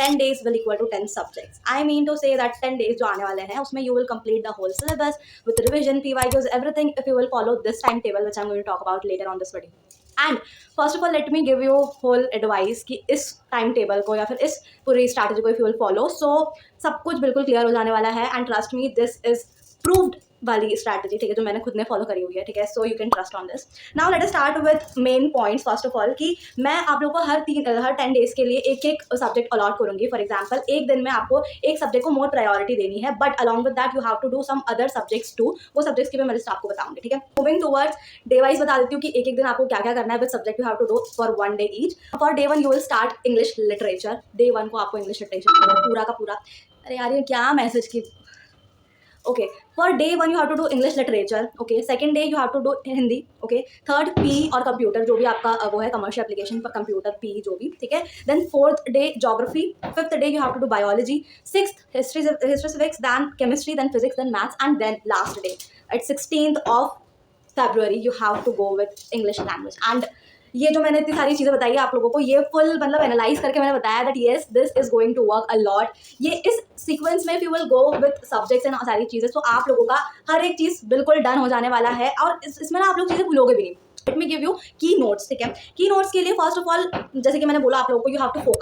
10 days will equal to 10 subjects. I mean to say that 10 days जो आने वाले हैं उसमें you will complete the whole syllabus with revision, PYQs, everything if you will follow this timetable which I'm going to talk about later on this video. And first of all let me give you whole advice कि इस time table को या फिर इस पूरी strategy को if you will follow so सब कुछ बिल्कुल क्लियर हो जाने वाला है. And trust me this is proved वाली स्ट्रैटेजी, ठीक है, जो मैंने खुद ने फॉलो करी हुई है, ठीक है. So you can trust on this. Now let us start with main points. First of all कि मैं आप लोगों को हर 10 डेज के लिए एक एक सब्जेक्ट अलॉट करूंगी. फॉर एग्जाम्पल एक दिन में आपको एक सब्जेक्ट को मोर प्रायोरिटी देनी है, but along with that you have to do some other subjects too. वो सब्जेक्ट्स की मैं लिस्ट आपको बताऊंगी, ठीक है. मूविंग टुवर्ड्स डे वाइज बता देती हूँ कि एक एक दिन आपको क्या क्या करना है with subject you have to do for 1 day each. For day 1 you will start English literature. Day 1 को आपको इंग्लिश लिटरेचर पूरा का पूरा. अरे यार ये क्या मैसेज की. Okay, for day 1 you have to do English literature. Okay, second day you have to do Hindi. Okay, third P और computer जो भी आपका वो है commercial application पर computer P जो भी, ठीक है. Then fourth day geography. Fifth day you have to do biology. Sixth history civics, then chemistry, then physics, then maths, and then last day at 16th of February you have to go with English language. And ये जो मैंने इतनी सारी चीज़ें बताई है आप लोगों को, ये फुल मतलब एनालाइज करके मैंने बताया that yes this is going to work a lot. ये इस सीक्वेंस में if you will go with subjects and सारी चीज़ें तो आप लोगों का हर एक चीज़ बिल्कुल डन हो जाने वाला है. और इसमें ना आप लोग चीज़ें भूलोगे भी नहीं. लेट मी गिव यू की नोट्स, ठीक है. की नोट्स के लिए फर्स्ट ऑफ ऑल जैसे कि मैंने बोला आप लोगों को you have to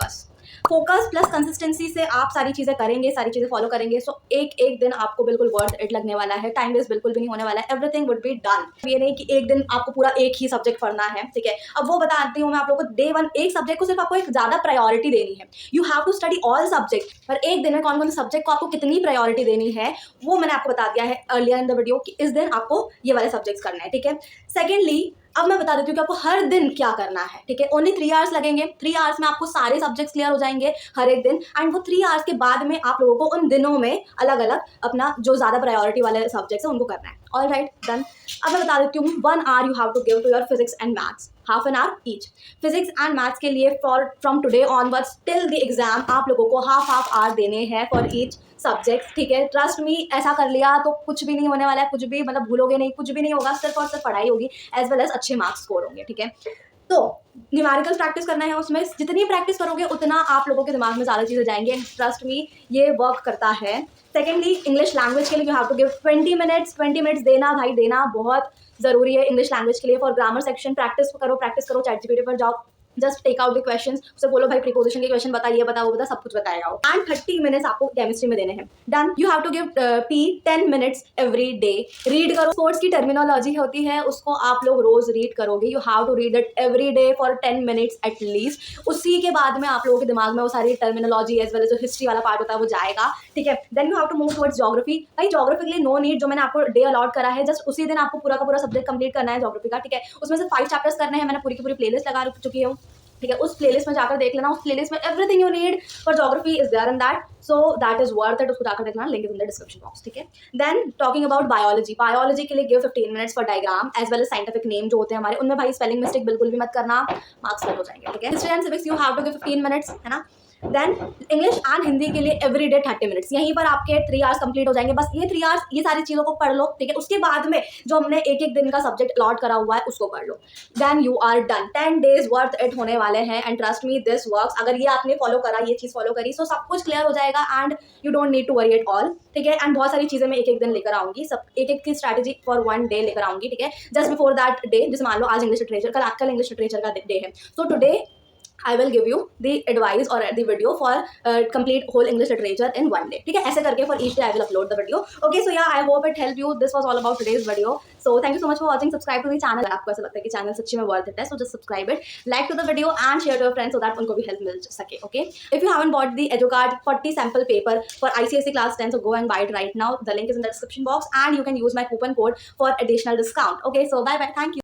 focus plus consistency से आप सारी चीज़ें करेंगे, सारी चीज़ें फॉलो करेंगे. सो एक एक दिन आपको बिल्कुल वर्थ इट लगने वाला है. टाइम वेस्ट बिल्कुल भी नहीं होने वाला है. Everything would be done. ये नहीं कि एक दिन आपको पूरा एक ही सब्जेक्ट पढ़ना है, ठीक है. अब वो बताती हूँ मैं आप लोगों को. डे 1 एक सब्जेक्ट को सिर्फ आपको एक ज़्यादा प्रायोरिटी देनी है. You have to study all subject. पर एक दिन में कौन कौन से सब्जेक्ट को आपको कितनी प्रायोरिटी देनी है वो मैंने आपको बता दिया है अर्लियर इन द वीडियो कि इस दिन आपको ये वाले सब्जेक्ट्स करने हैं, ठीक है. सेकेंडली अब मैं बता देती हूँ कि आपको हर दिन क्या करना है, ठीक है. ओनली 3 आवर्स लगेंगे. 3 आवर्स में आपको सारे सब्जेक्ट्स क्लियर हो जाएंगे हर एक दिन. एंड वो 3 आवर्स के बाद में आप लोगों को उन दिनों में अलग अलग अपना जो ज़्यादा प्रायोरिटी वाले सब्जेक्ट्स हैं उनको करना है. All right, done. अब मैं बता देती हूँ 1 hour you have to give to your physics and maths. Half an hour each. Physics and maths के लिए from today onwards till the exam आप लोगों को हाफ आवर देने हैं फॉर ईच सब्जेक्ट, ठीक है. ट्रस्ट मी ऐसा कर लिया तो कुछ भी नहीं होने वाला है. कुछ भी मतलब भूलोगे नहीं, कुछ भी नहीं होगा. सिर्फ और सिर्फ पढ़ाई होगी एज वेल एज अच्छे मार्क्स स्कोर होंगे, ठीक है. तो न्यूमेरिकल प्रैक्टिस करना है. उसमें जितनी प्रैक्टिस करोगे उतना आप लोगों के दिमाग में ज़्यादा चीज़ें जाएंगे. ट्रस्ट मी ये वर्क करता है. सेकेंडली इंग्लिश लैंग्वेज के लिए you have to give 20 minutes देना भाई, देना बहुत ज़रूरी है इंग्लिश लैंग्वेज के लिए. फॉर ग्रामर सेक्शन प्रैक्टिस करो. ChatGPT पर जाओ, just take out the questions. उससे बोलो भाई प्रीपोजिशन के क्वेश्चन बता, ये बता, वो बता, सब कुछ बताएगा वो. एंड 30 मिनट्स आपको केमिस्ट्री में देने हैं. Done. You have to give P 10 minutes every day. Read करो. स्पोर्ट्स की टर्मिनोलॉजी होती है उसको आप लोग रोज रीड करोगे. You have to read it every day for 10 minutes at least. उसी के बाद में आप लोगों के दिमाग में वो सारी टर्मिनोलॉजी एज वेल एज जो हिस्ट्री वाला पार्ट होता है वो जाएगा, ठीक है. Then you have to move towards geography. भाई ज्योग्राफी के लिए नो नीड, जो मैंने आपको डे अलॉट करा है जस्ट उसी दिन आपको पूरा का पूरा सब्जेक्ट कंप्लीट करना है ज्योग्राफी का, ठीक है. उसमें से 5 चैप्टर्स करने हैं. मैंने पूरी की पूरी प्लेलिस्ट लगा चुकी हूँ, ठीक है. उस प्लेलिस्ट में जाकर देख लेना. उस प्लेलिस्ट में everything you need for geography is there in that. So that is worth it. उसको जाकर देखना, link is in the description box, ठीक है. देन टॉकिंग अबाउट बायोलॉजी के लिए give 15 minutes for diagram as well as scientific name जो होते हैं हमारे. उनमें भाई स्पेलिंग मिस्टेक बिल्कुल भी मत करना, मार्क्स कट हो जाएंगे, ठीक है. History and civics you have to give 15 minutes, है ना. देन इंग्लिश एंड हिंदी के लिए एवरी डे 30 मिनट्स. यहीं पर आपके 3 आवर्स कंप्लीट हो जाएंगे. बस ये 3 आवर्स ये सारी चीज़ों को पढ़ लो, ठीक है. उसके बाद में जो हमने एक एक दिन का सब्जेक्ट अलॉट करा हुआ है उसको पढ़ लो. Then you are done. 10 days worth it होने वाले हैं. And trust me this works. अगर ये आपने फॉलो करा, ये चीज़ फॉलो करी, सो सब कुछ क्लियर हो जाएगा. And you don't need to worry at all, ठीक है. एंड बहुत सारी चीज़ें मैं एक एक दिन लेकर आऊँगी. सब एक एक की स्ट्रैटेजी फॉर 1 डे लेकर आऊँगी, ठीक है. जस्ट बिफोर दैट डे, जैसे मान लो आज इंग्लिश लिटरेचर, कल इंग्लिश लिटरेचर का डे है. So today I will give you the advice or the video for complete whole English literature in 1 day, ठीक है. ऐसे करके for each day I will upload the video. Okay, so yeah, I hope it helped you. This was all about today's video. So thank you so much for watching. Subscribe to the channel अगर आपको ऐसा लगता है कि channel सच्ची में worth it है, so just subscribe it, like to the video and share to your friends so that उनको भी help मिल सके. Okay, if you haven't bought the EduCard 40 sample paper for ICSE class 10, so go and buy it right now. The link is in the description box and you can use my coupon code for additional discount. Okay, so bye bye. Thank you.